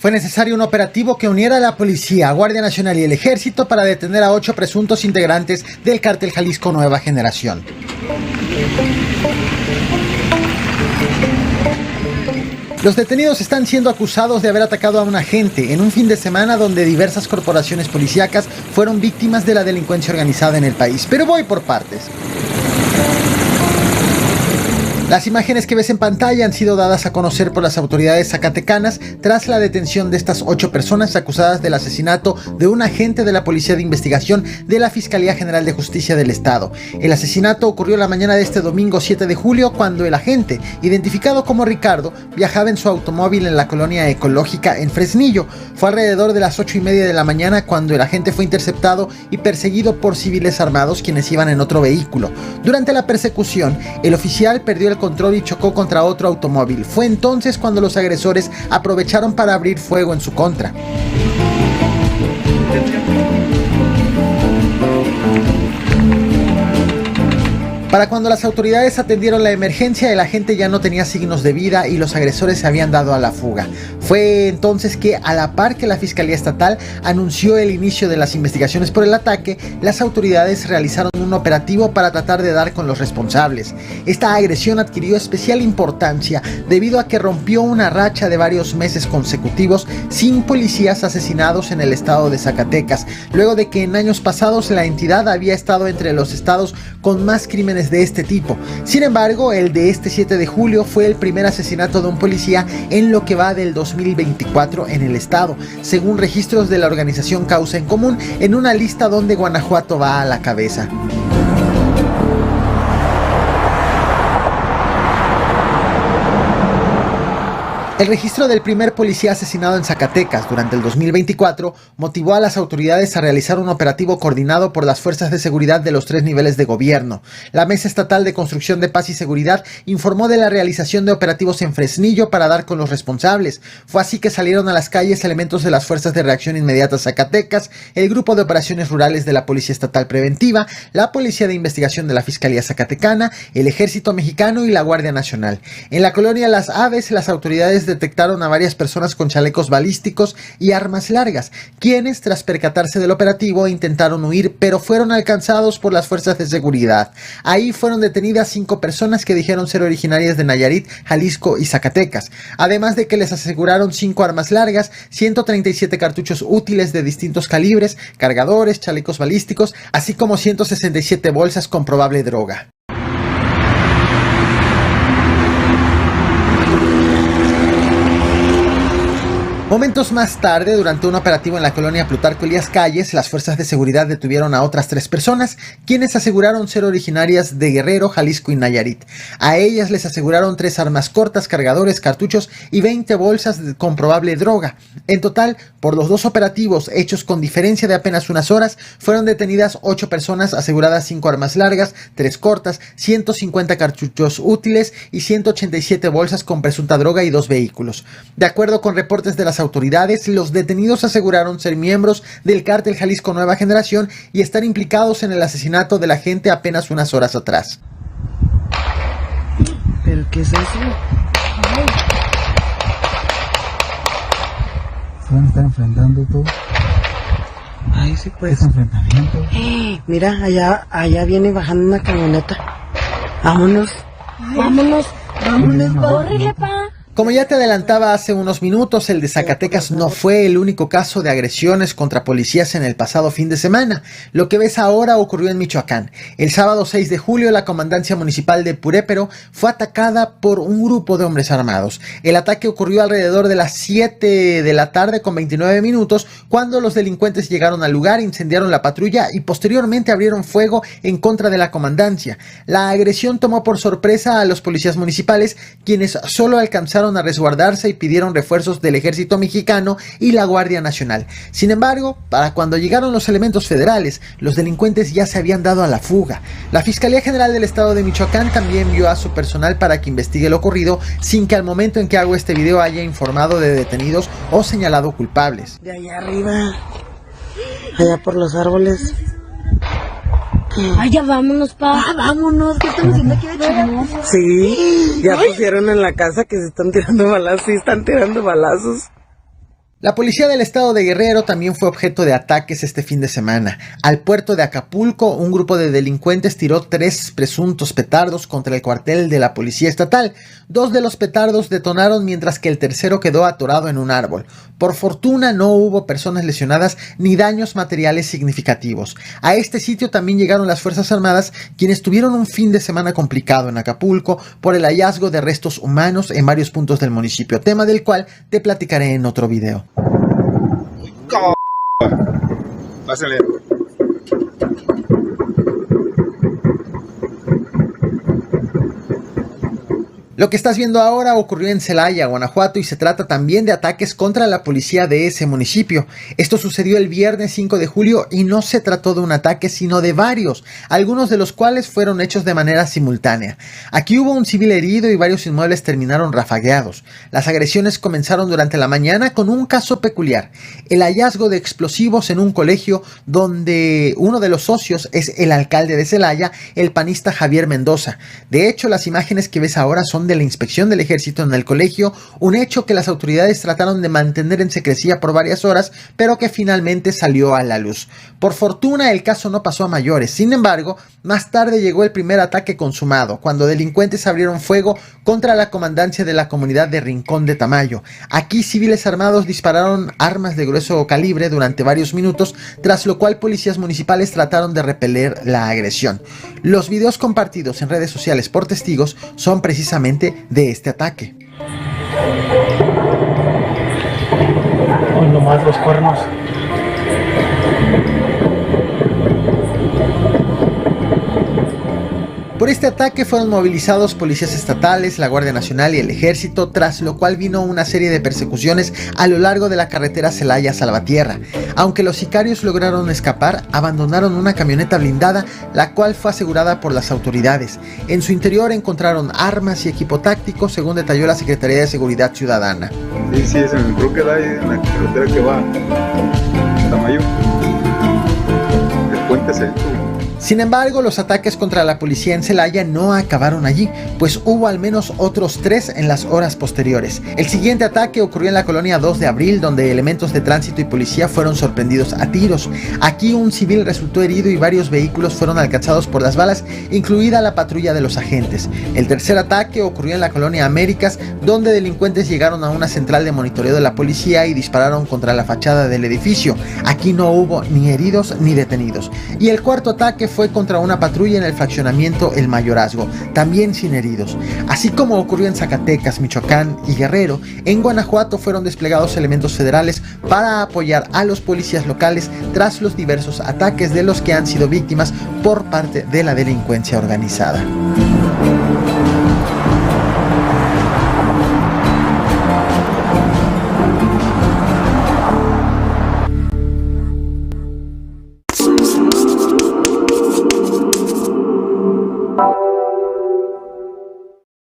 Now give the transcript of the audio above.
Fue necesario un operativo que uniera a la policía, Guardia Nacional y el Ejército para detener a 8 presuntos integrantes del Cártel Jalisco Nueva Generación. Los detenidos están siendo acusados de haber atacado a un agente en un fin de semana donde diversas corporaciones policíacas fueron víctimas de la delincuencia organizada en el país. Pero voy por partes. Las imágenes que ves en pantalla han sido dadas a conocer por las autoridades zacatecanas tras la detención de estas 8 personas acusadas del asesinato de un agente de la Policía de Investigación de la Fiscalía General de Justicia del Estado. El asesinato ocurrió la mañana de este domingo 7 de julio cuando el agente, identificado como Ricardo, viajaba en su automóvil en la colonia ecológica en Fresnillo. Fue alrededor de las 8:30 de la mañana cuando el agente fue interceptado y perseguido por civiles armados quienes iban en otro vehículo. Durante la persecución, el oficial perdió el control y chocó contra otro automóvil. Fue entonces cuando los agresores aprovecharon para abrir fuego en su contra. Para cuando las autoridades atendieron la emergencia, el agente ya no tenía signos de vida y los agresores se habían dado a la fuga. Fue entonces que, a la par que la Fiscalía Estatal anunció el inicio de las investigaciones por el ataque, las autoridades realizaron un operativo para tratar de dar con los responsables. Esta agresión adquirió especial importancia debido a que rompió una racha de varios meses consecutivos sin policías asesinados en el estado de Zacatecas, luego de que en años pasados la entidad había estado entre los estados con más crímenes de este tipo. Sin embargo, el de este 7 de julio fue el primer asesinato de un policía en lo que va del 2024 en el estado, según registros de la organización Causa en Común, en una lista donde Guanajuato va a la cabeza. El registro del primer policía asesinado en Zacatecas durante el 2024 motivó a las autoridades a realizar un operativo coordinado por las fuerzas de seguridad de los 3 niveles de gobierno. La Mesa Estatal de Construcción de Paz y Seguridad informó de la realización de operativos en Fresnillo para dar con los responsables. Fue así que salieron a las calles elementos de las Fuerzas de Reacción Inmediata Zacatecas, el Grupo de Operaciones Rurales de la Policía Estatal Preventiva, la Policía de Investigación de la Fiscalía Zacatecana, el Ejército Mexicano y la Guardia Nacional. En la colonia Las Aves, las autoridades detectaron a varias personas con chalecos balísticos y armas largas, quienes, tras percatarse del operativo, intentaron huir, pero fueron alcanzados por las fuerzas de seguridad. Ahí fueron detenidas 5 personas que dijeron ser originarias de Nayarit, Jalisco y Zacatecas, además de que les aseguraron 5 armas largas, 137 cartuchos útiles de distintos calibres, cargadores, chalecos balísticos, así como 167 bolsas con probable droga. Momentos más tarde, durante un operativo en la colonia Plutarco Elías Calles, las fuerzas de seguridad detuvieron a otras 3 personas, quienes aseguraron ser originarias de Guerrero, Jalisco y Nayarit. A ellas les aseguraron 3 armas cortas, cargadores, cartuchos y 20 bolsas con probable droga. En total, por los 2 operativos hechos con diferencia de apenas unas horas, fueron detenidas 8 personas, aseguradas 5 armas largas, 3 cortas, 150 cartuchos útiles y 187 bolsas con presunta droga y 2 vehículos. De acuerdo con reportes de las autoridades, los detenidos aseguraron ser miembros del Cártel Jalisco Nueva Generación y estar implicados en el asesinato del agente apenas unas horas atrás. ¿Pero qué es eso? Ay. Se van a estar enfrentando todo. Ay, sí, pues. Es enfrentamiento. Mira, allá viene bajando una camioneta. Vámonos. Ay. Vámonos. Córrele, pa. Como ya te adelantaba hace unos minutos, el de Zacatecas no fue el único caso de agresiones contra policías en el pasado fin de semana. Lo que ves ahora ocurrió en Michoacán. El sábado 6 de julio, la comandancia municipal de Purépero fue atacada por un grupo de hombres armados. El ataque ocurrió alrededor de las 7 de la tarde con 29 minutos, cuando los delincuentes llegaron al lugar, incendiaron la patrulla y posteriormente abrieron fuego en contra de la comandancia. La agresión tomó por sorpresa a los policías municipales, quienes solo alcanzaron a resguardarse y pidieron refuerzos del Ejército Mexicano y la Guardia Nacional. Sin embargo, para cuando llegaron los elementos federales, los delincuentes ya se habían dado a la fuga. La Fiscalía General del Estado de Michoacán también envió a su personal para que investigue lo ocurrido, sin que al momento en que hago este video haya informado de detenidos o señalado culpables. De allá arriba, allá por los árboles. Ay, ya vámonos, pa. Vámonos, ¿qué estamos haciendo aquí de chismos? Sí, ya pusieron en la casa que se están tirando balazos, sí, están tirando balazos. La policía del estado de Guerrero también fue objeto de ataques este fin de semana. Al puerto de Acapulco, un grupo de delincuentes tiró 3 presuntos petardos contra el cuartel de la policía estatal. 2 de los petardos detonaron mientras que el tercero quedó atorado en un árbol. Por fortuna no hubo personas lesionadas ni daños materiales significativos. A este sitio también llegaron las Fuerzas Armadas, quienes tuvieron un fin de semana complicado en Acapulco por el hallazgo de restos humanos en varios puntos del municipio, tema del cual te platicaré en otro video. Pásale. Lo que estás viendo ahora ocurrió en Celaya, Guanajuato, y se trata también de ataques contra la policía de ese municipio. Esto sucedió el viernes 5 de julio y no se trató de un ataque, sino de varios, algunos de los cuales fueron hechos de manera simultánea. Aquí hubo un civil herido y varios inmuebles terminaron rafagueados. Las agresiones comenzaron durante la mañana con un caso peculiar: el hallazgo de explosivos en un colegio donde uno de los socios es el alcalde de Celaya, el panista Javier Mendoza. De hecho, las imágenes que ves ahora son de la inspección del ejército en el colegio, un hecho que las autoridades trataron de mantener en secrecía por varias horas, pero que finalmente salió a la luz. Por fortuna el caso no pasó a mayores. Sin embargo, más tarde llegó el primer ataque consumado, cuando delincuentes abrieron fuego contra la comandancia de la comunidad de Rincón de Tamayo. Aquí civiles armados dispararon armas de grueso calibre durante varios minutos, tras lo cual policías municipales trataron de repeler la agresión. Los videos compartidos en redes sociales por testigos son precisamente de este ataque. Hoy nomás los cuernos. Por este ataque fueron movilizados policías estatales, la Guardia Nacional y el Ejército, tras lo cual vino una serie de persecuciones a lo largo de la carretera Celaya-Salvatierra. Aunque los sicarios lograron escapar, abandonaron una camioneta blindada, la cual fue asegurada por las autoridades. En su interior encontraron armas y equipo táctico, según detalló la Secretaría de Seguridad Ciudadana. Sí, es el creo que da ahí en la carretera que va a Tamayo. El puente se detuvo. Sin embargo, los ataques contra la policía en Celaya no acabaron allí, pues hubo al menos otros 3 en las horas posteriores. El siguiente ataque ocurrió en la colonia 2 de abril, donde elementos de tránsito y policía fueron sorprendidos a tiros. Aquí un civil resultó herido y varios vehículos fueron alcanzados por las balas, incluida la patrulla de los agentes. El tercer ataque ocurrió en la colonia Américas, donde delincuentes llegaron a una central de monitoreo de la policía y dispararon contra la fachada del edificio. Aquí no hubo ni heridos ni detenidos. Y el cuarto ataque fue contra una patrulla en el fraccionamiento El Mayorazgo, también sin heridos. Así como ocurrió en Zacatecas, Michoacán y Guerrero, en Guanajuato fueron desplegados elementos federales para apoyar a los policías locales tras los diversos ataques de los que han sido víctimas por parte de la delincuencia organizada.